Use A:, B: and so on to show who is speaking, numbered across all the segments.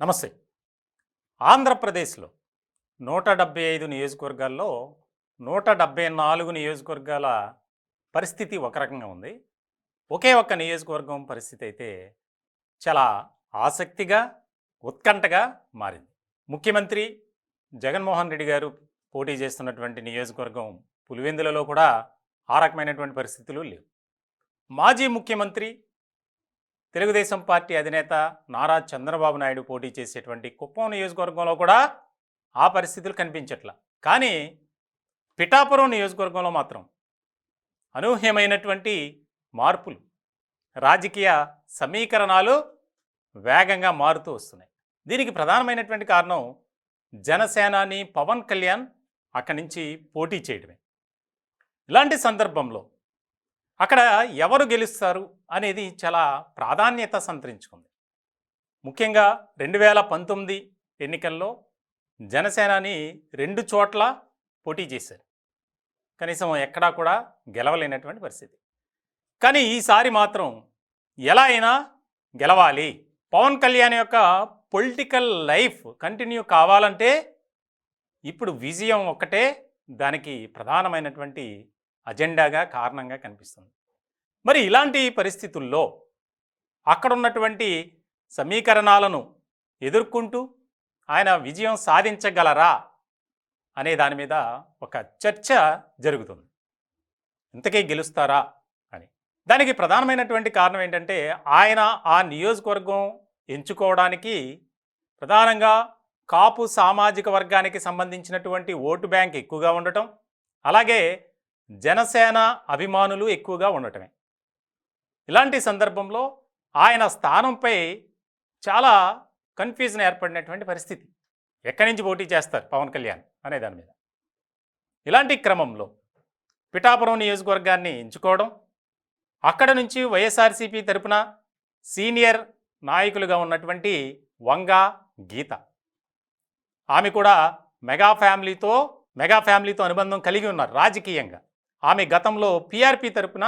A: నమస్తే. ఆంధ్రప్రదేశ్‌లో 175 నియోజకవర్గాల్లో 174 నియోజకవర్గాల పరిస్థితి ఒక రకంగా ఉంది. ఒకే ఒక్క నియోజకవర్గం పరిస్థితి అయితే చాలా ఆసక్తిగా, ఉత్కంఠగా మారింది. ముఖ్యమంత్రి జగన్మోహన్ రెడ్డి గారు పోటీ చేస్తున్నటువంటి నియోజకవర్గం పులివెందులలో కూడా ఆ రకమైనటువంటి పరిస్థితులు లేవు. మాజీ ముఖ్యమంత్రి తెలుగుదేశం పార్టీ అధినేత నారా చంద్రబాబు నాయుడు పోటీ చేసేటువంటి కుప్పం నియోజకవర్గంలో కూడా ఆ పరిస్థితులు కనిపించట్ల. కానీ పిఠాపురం నియోజకవర్గంలో మాత్రం అనూహ్యమైనటువంటి మార్పులు, రాజకీయ సమీకరణాలు వేగంగా మారుతూ వస్తున్నాయి. దీనికి ప్రధానమైనటువంటి కారణం జనసేనాని పవన్ కళ్యాణ్ అక్కడి నుంచి పోటీ చేయడమే. ఇలాంటి సందర్భంలో అక్కడ ఎవరు గెలుస్తారు అనేది చాలా ప్రాధాన్యత సంతరించుకుంది. ముఖ్యంగా 2019 ఎన్నికల్లో జనసేనాని 2 చోట్ల పోటీ చేశారు. కనీసం ఎక్కడా కూడా గెలవలేనటువంటి పరిస్థితి. కానీ ఈసారి మాత్రం ఎలా అయినా గెలవాలి, పవన్ కళ్యాణ్ యొక్క పొలిటికల్ లైఫ్ కంటిన్యూ కావాలంటే ఇప్పుడు విజయం ఒక్కటే దానికి ప్రధానమైనటువంటి అజెండాగా, కారణంగా కనిపిస్తుంది. మరి ఇలాంటి పరిస్థితుల్లో అక్కడున్నటువంటి సమీకరణాలను ఎదుర్కొంటూ ఆయన విజయం సాధించగలరా అనే దాని మీద ఒక చర్చ జరుగుతుంది. ఇంతకీ గెలుస్తారా అని. దానికి ప్రధానమైనటువంటి కారణం ఏంటంటే ఆయన ఆ నియోజకవర్గం ఎంచుకోవడానికి ప్రధానంగా కాపు సామాజిక వర్గానికి సంబంధించినటువంటి ఓటు బ్యాంక్ ఎక్కువగా ఉండటం, అలాగే జనసేన అభిమానులు ఎక్కువగా ఉండటమే. ఇలాంటి సందర్భంలో ఆయన స్థానంపై చాలా కన్ఫ్యూజన్ ఏర్పడినటువంటి పరిస్థితి. ఎక్కడి నుంచి పోటీ చేస్తారు పవన్ కళ్యాణ్ అనే దాని మీద. ఇలాంటి క్రమంలో పిఠాపురం నియోజకవర్గాన్ని ఎంచుకోవడం, అక్కడ నుంచి వైఎస్ఆర్సీపీ తరపున సీనియర్ నాయకులుగా ఉన్నటువంటి వంగ గీత, ఆమె కూడా మెగా ఫ్యామిలీతో అనుబంధం కలిగి ఉన్నారు రాజకీయంగా. ఆమె గతంలో పీఆర్పీ తరపున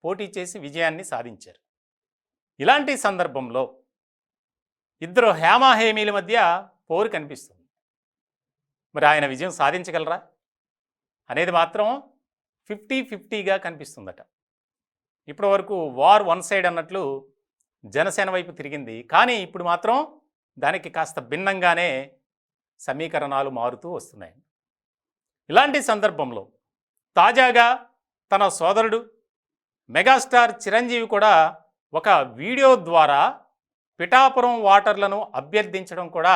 A: పోటీ చేసి విజయాన్ని సాధించారు. ఇలాంటి సందర్భంలో ఇద్దరు హేమాహేమీల మధ్య పోరు కనిపిస్తుంది. మరి ఆయన విజయం సాధించగలరా అనేది మాత్రం 50-50గా కనిపిస్తుందట. ఇప్పటి వరకు వార్ వన్ సైడ్ అన్నట్లు జనసేన వైపు తిరిగింది. కానీ ఇప్పుడు మాత్రం దానికి కాస్త భిన్నంగానే సమీకరణాలు మారుతూ వస్తున్నాయి. ఇలాంటి సందర్భంలో తాజాగా తన సోదరుడు మెగాస్టార్ చిరంజీవి కూడా ఒక వీడియో ద్వారా పిఠాపురం ఓటర్లను అభ్యర్థించడం కూడా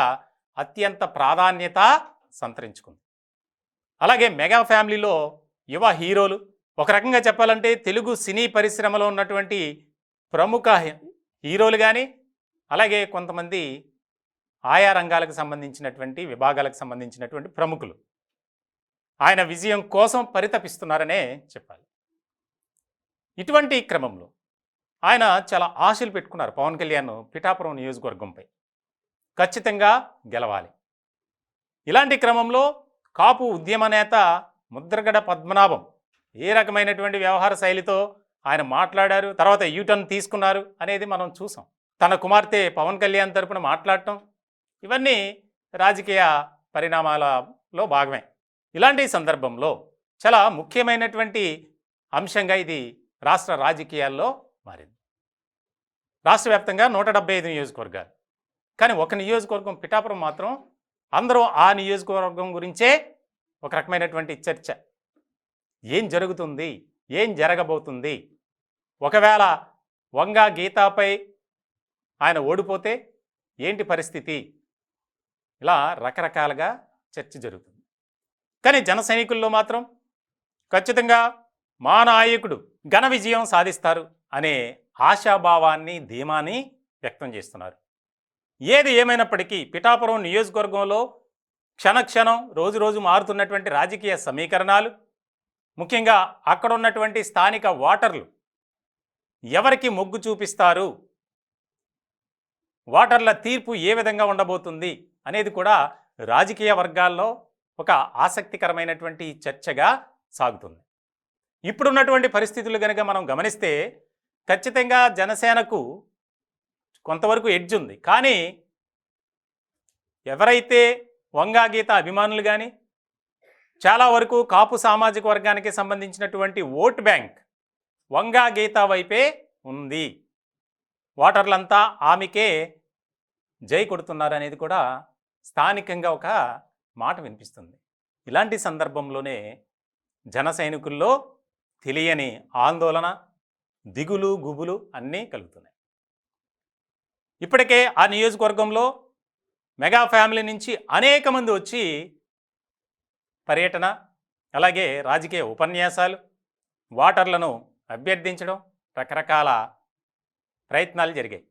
A: అత్యంత ప్రాధాన్యత సంతరించుకుంది. అలాగే మెగా ఫ్యామిలీలో యువ హీరోలు, ఒక రకంగా చెప్పాలంటే తెలుగు సినీ పరిశ్రమలో ఉన్నటువంటి ప్రముఖ హీరోలు కానీ, అలాగే కొంతమంది ఆయా రంగాలకు సంబంధించినటువంటి విభాగాలకు సంబంధించినటువంటి ప్రముఖులు ఆయన విజయం కోసం పరితపిస్తున్నారనే చెప్పాలి. ఇటువంటి క్రమంలో ఆయన చాలా ఆశలు పెట్టుకున్నారు పవన్ కళ్యాణ్ పిఠాపురం నియోజకవర్గంపై ఖచ్చితంగా గెలవాలి. ఇలాంటి క్రమంలో కాపు ఉద్యమ నేత ముద్రగడ పద్మనాభం ఏ రకమైనటువంటి వ్యవహార శైలితో ఆయన మాట్లాడారు, తర్వాత యూటర్న్ తీసుకున్నారు అనేది మనం చూసాం. తన కుమార్తె పవన్ కళ్యాణ్ తరపున మాట్లాడటం, ఇవన్నీ రాజకీయ పరిణామాలలో భాగమే. ఇలాంటి సందర్భంలో చాలా ముఖ్యమైనటువంటి అంశంగా ఇది రాష్ట్ర రాజకీయాల్లో మారింది. రాష్ట్ర వ్యాప్తంగా 175 నియోజకవర్గాలు, కానీ ఒక నియోజకవర్గం పిఠాపురం మాత్రం అందరూ ఆ నియోజకవర్గం గురించే ఒక రకమైనటువంటి చర్చ. ఏం జరుగుతుంది, ఏం జరగబోతుంది, ఒకవేళ వంగ గీతాపై ఆయన ఓడిపోతే ఏంటి పరిస్థితి, ఇలా రకరకాలుగా చర్చ జరుగుతుంది. కానీ జన సైనికుల్లో మాత్రం ఖచ్చితంగా మా నాయకుడు ఘన విజయం సాధిస్తారు అనే ఆశాభావాన్ని, ధీమాని వ్యక్తం చేస్తున్నారు. ఏది ఏమైనప్పటికీ పిఠాపురం నియోజకవర్గంలో క్షణక్షణం రోజు మారుతున్నటువంటి రాజకీయ సమీకరణాలు, ముఖ్యంగా అక్కడ ఉన్నటువంటి స్థానిక ఓటర్లు ఎవరికి మొగ్గు చూపిస్తారు, ఓటర్ల తీర్పు ఏ విధంగా ఉండబోతుంది అనేది కూడా రాజకీయ వర్గాల్లో ఒక ఆసక్తికరమైనటువంటి చర్చగా సాగుతుంది. ఇప్పుడున్నటువంటి పరిస్థితులు కనుక మనం గమనిస్తే ఖచ్చితంగా జనసేనకు కొంతవరకు ఎడ్జ్ ఉంది. కానీ ఎవరైతే వంగా గీత అభిమానులు కానీ చాలా వరకు కాపు సామాజిక వర్గానికి సంబంధించినటువంటి ఓట్ బ్యాంక్ వంగా గీత వైపే ఉంది. ఓటర్లంతా ఆమెకే జై కొడుతున్నారనేది కూడా స్థానికంగా ఒక మాట వినిపిస్తుంది. ఇలాంటి సందర్భంలోనే జన సైనికుల్లో తెలియని ఆందోళన, దిగులు, గుబులు అన్నీ కలుగుతున్నాయి. ఇప్పటికే ఆ నియోజకవర్గంలో మెగా ఫ్యామిలీ నుంచి అనేక మంది వచ్చి పర్యటన, అలాగే రాజకీయ ఉపన్యాసాలు, ఓటర్లను అభ్యర్థించడం, రకరకాల ప్రయత్నాలు జరిగాయి.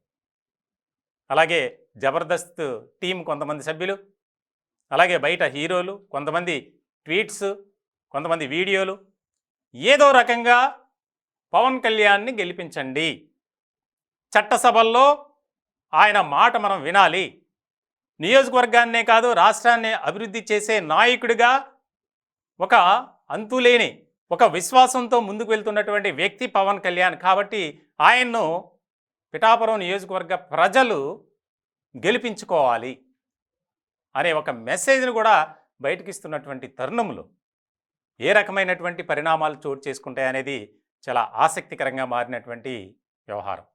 A: అలాగే జబర్దస్త్ టీం కొంతమంది సభ్యులు, అలాగే బయట హీరోలు, కొంతమంది ట్వీట్స్, కొంతమంది వీడియోలు, ఏదో రకంగా పవన్ కళ్యాణ్ని గెలిపించండి, చట్టసభల్లో ఆయన మాట మనం వినాలి, నియోజకవర్గాన్నే కాదు రాష్ట్రాన్ని అభివృద్ధి చేసే నాయకుడిగా ఒక అంతులేని ఒక విశ్వాసంతో ముందుకు వెళ్తున్నటువంటి వ్యక్తి పవన్ కళ్యాణ్. కాబట్టి ఆయన్ను పిఠాపురం నియోజకవర్గ ప్రజలు గెలిపించుకోవాలి అనే ఒక మెసేజ్ను కూడా బయటకిస్తున్నటువంటి తరుణంలో ఏ రకమైనటువంటి పరిణామాలు చోటు చేసుకుంటాయనేది చాలా ఆసక్తికరంగా మారినటువంటి వ్యవహారం.